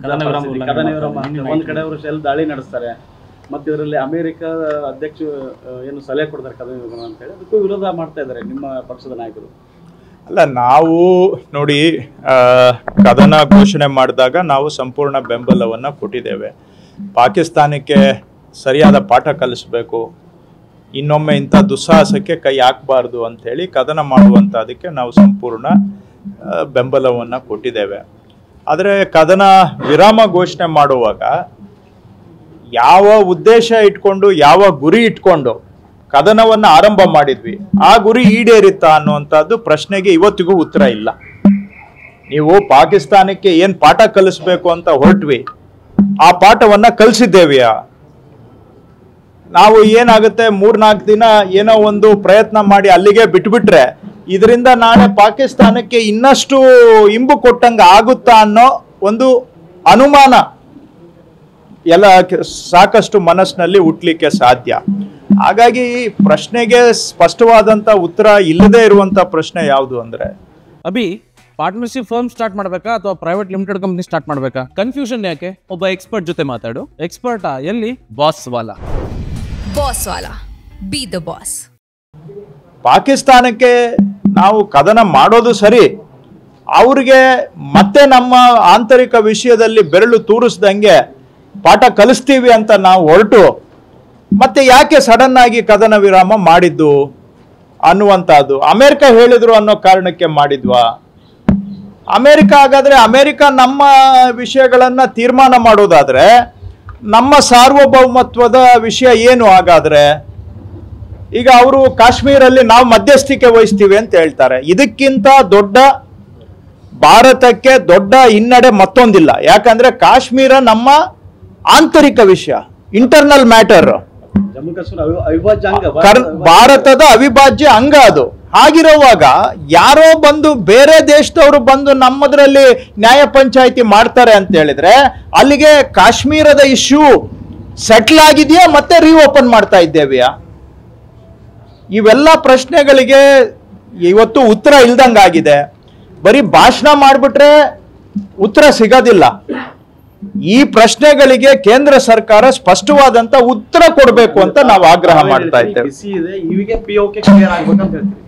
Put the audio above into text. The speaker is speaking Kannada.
ಕದನ ವಿರಾಮ ಒಂದ್ ಕಡೆ ಅವರು ಶೆಲ್ ದಾಳಿ ನಡೆಸ್ತಾರೆ, ಮತ್ತೆ ಇದರಲ್ಲಿ ಅಮೆರಿಕ ಅಧ್ಯಕ್ಷ ಏನು ಸಲಹೆ ಕೊಡ್ತಾರೆ ಕದನ ವಿರಾಮ ಅಂತ ಹೇಳಿ, ಅದಕ್ಕೂ ವಿರೋಧ ಮಾಡ್ತಾ ಇದ್ದಾರೆ ನಿಮ್ಮ ಪಕ್ಷದ ನಾಯಕರು. ಅಲ್ಲ, ನಾವು ನೋಡಿ ಕದನ ಘೋಷಣೆ ಮಾಡಿದಾಗ ನಾವು ಸಂಪೂರ್ಣ ಬೆಂಬಲವನ್ನು ಕೊಟ್ಟಿದ್ದೇವೆ. ಪಾಕಿಸ್ತಾನಕ್ಕೆ ಸರಿಯಾದ ಪಾಠ ಕಲಿಸ್ಬೇಕು, ಇನ್ನೊಮ್ಮೆ ಇಂಥ ದುಸ್ಸಾಹಸಕ್ಕೆ ಕೈ ಹಾಕಬಾರ್ದು ಅಂಥೇಳಿ ಕದನ ಮಾಡುವಂಥದಕ್ಕೆ ನಾವು ಸಂಪೂರ್ಣ ಬೆಂಬಲವನ್ನು ಕೊಟ್ಟಿದ್ದೇವೆ. ಆದರೆ ಕದನ ವಿರಾಮ ಘೋಷಣೆ ಮಾಡುವಾಗ ಯಾವ ಉದ್ದೇಶ ಇಟ್ಕೊಂಡು, ಯಾವ ಗುರಿ ಇಟ್ಕೊಂಡು ಕದನವನ್ನು ಆರಂಭ ಮಾಡಿದ್ವಿ, ಆ ಗುರಿ ಈಡೇರಿತ್ತಾ ಅನ್ನುವಂಥದ್ದು ಪ್ರಶ್ನೆಗೆ ಇವತ್ತಿಗೂ ಉತ್ತರ ಇಲ್ಲ. ನೀವು ಪಾಕಿಸ್ತಾನಕ್ಕೆ ಏನು ಪಾಠ ಕಲಿಸ್ಬೇಕು ಅಂತ ಹೊರಟ್ವಿ, ಆ ಪಾಠವನ್ನು ಕಲಿಸಿದ್ದೇವೆಯಾ? ನಾವು ಏನಾಗುತ್ತೆ, 3-4 ದಿನ ಏನೋ ಒಂದು ಪ್ರಯತ್ನ ಮಾಡಿ ಅಲ್ಲಿಗೆ ಬಿಟ್ಬಿಟ್ರೆ ಇದರಿಂದ ನಾಳೆ ಪಾಕಿಸ್ತಾನಕ್ಕೆ ಇನ್ನಷ್ಟು ಇಂಬು ಕೊಟ್ಟಂಗೆ ಆಗುತ್ತಾ ಅನ್ನೋ ಒಂದು ಅನುಮಾನ ಎಲ್ಲ ಸಾಕಷ್ಟು ಮನಸ್ಸಿನಲ್ಲಿ ಹುಟ್ಟಲಿಕ್ಕೆ ಸಾಧ್ಯ. ಹಾಗಾಗಿ ಪ್ರಶ್ನೆಗೆ ಸ್ಪಷ್ಟವಾದಂಥ ಉತ್ತರ ಇಲ್ಲದೆ ಇರುವಂಥ ಪ್ರಶ್ನೆ ಯಾವುದು ಅಂದರೆ, ಅಭಿ ಪಾರ್ಟ್ನರ್ಶಿಪ್ ಫರ್ಮ್ ಸ್ಟಾರ್ಟ್ ಮಾಡಬೇಕಾ ಅಥವಾ ಪ್ರೈವೇಟ್ ಲಿಮಿಟೆಡ್ ಕಂಪ್ನಿ ಸ್ಟಾರ್ಟ್ ಮಾಡಬೇಕಾ? ಕನ್ಫ್ಯೂಷನ್ ಯಾಕೆ? ಒಬ್ಬ ಎಕ್ಸ್ಪರ್ಟ್ ಜೊತೆ ಮಾತಾಡು. ಎಕ್ಸ್ಪರ್ಟಾ? ಎಲ್ಲಿ? Boss Vala. B the boss. ಪಾಕಿಸ್ತಾನಕ್ಕೆ ನಾವು ಕದನ ಮಾಡೋದು ಸರಿ, ಅವ್ರಿಗೆ ಮತ್ತೆ ನಮ್ಮ ಆಂತರಿಕ ವಿಷಯದಲ್ಲಿ ಬೆರಳು ತೂರಿಸ್ದಂಗೆ ಪಾಠ ಕಲಿಸ್ತೀವಿ ಅಂತ ನಾವು ಹೊರಟು ಮತ್ತೆ ಯಾಕೆ ಸಡನ್ ಆಗಿ ಕದನ ವಿರಾಮ ಮಾಡಿದ್ದು ಅನ್ನುವಂಥದ್ದು ಅಮೆರಿಕ ಹೇಳಿದ್ರು ಅನ್ನೋ ಕಾರಣಕ್ಕೆ ಮಾಡಿದ್ವಾ? ಅಮೆರಿಕ ಹಾಗಾದ್ರೆ ಅಮೆರಿಕ ನಮ್ಮ ವಿಷಯಗಳನ್ನು ತೀರ್ಮಾನ ಮಾಡೋದಾದ್ರೆ ನಮ್ಮ ಸಾರ್ವಭೌಮತ್ವದ ವಿಷಯ ಏನು? ಹಾಗಾದ್ರೆ ಈಗ ಅವರು ಕಾಶ್ಮೀರಲ್ಲಿ ನಾವು ಮಧ್ಯಸ್ಥಿಕೆ ವಹಿಸ್ತೀವಿ ಅಂತ ಹೇಳ್ತಾರೆ. ಇದಕ್ಕಿಂತ ದೊಡ್ಡ ಭಾರತಕ್ಕೆ ದೊಡ್ಡ ಹಿನ್ನಡೆ ಮತ್ತೊಂದಿಲ್ಲ. ಯಾಕಂದ್ರೆ ಕಾಶ್ಮೀರ ನಮ್ಮ ಆಂತರಿಕ ವಿಷಯ, ಇಂಟರ್ನಲ್ ಮ್ಯಾಟರ್, ಜಮ್ಮು ಕಾಶ್ಮೀರ ಅವಿಭಾಜ್ಯ ಅಂಗ, ಭಾರತದ ಅವಿಭಾಜ್ಯ ಅಂಗ. ಅದು ಹಾಗಿರುವಾಗ ಯಾರೋ ಬಂದು ಬೇರೆ ದೇಶದವರು ಬಂದು ನಮ್ಮದ್ರಲ್ಲಿ ನ್ಯಾಯ ಪಂಚಾಯಿತಿ ಮಾಡ್ತಾರೆ ಅಂತ ಹೇಳಿದ್ರೆ ಅಲ್ಲಿಗೆ ಕಾಶ್ಮೀರದ ಇಶ್ಯೂ ಸೆಟ್ಲ್ ಆಗಿದೆಯಾ, ಮತ್ತೆ ರೀಓಪನ್ ಮಾಡ್ತಾ ಇದ್ದೇವೆಯಾ? ಇವೆಲ್ಲ ಪ್ರಶ್ನೆಗಳಿಗೆ ಇವತ್ತು ಉತ್ತರ ಇಲ್ದಂಗಾಗಿದೆ. ಬರೀ ಭಾಷಣ ಮಾಡಿಬಿಟ್ರೆ ಉತ್ತರ ಸಿಗೋದಿಲ್ಲ. ಈ ಪ್ರಶ್ನೆಗಳಿಗೆ ಕೇಂದ್ರ ಸರ್ಕಾರ ಸ್ಪಷ್ಟವಾದಂತ ಉತ್ತರ ಕೊಡಬೇಕು ಅಂತ ನಾವು ಆಗ್ರಹ ಮಾಡ್ತಾ ಇದ್ದೇವೆ. ಬಿಸಿ ಇದೆ, ಇವಿಗೆ ಪಿಒಕೆ ಕ್ಲಿಯರ್ ಆಗ್ಬೇಕಂತ ಹೇಳ್ತೀವಿ.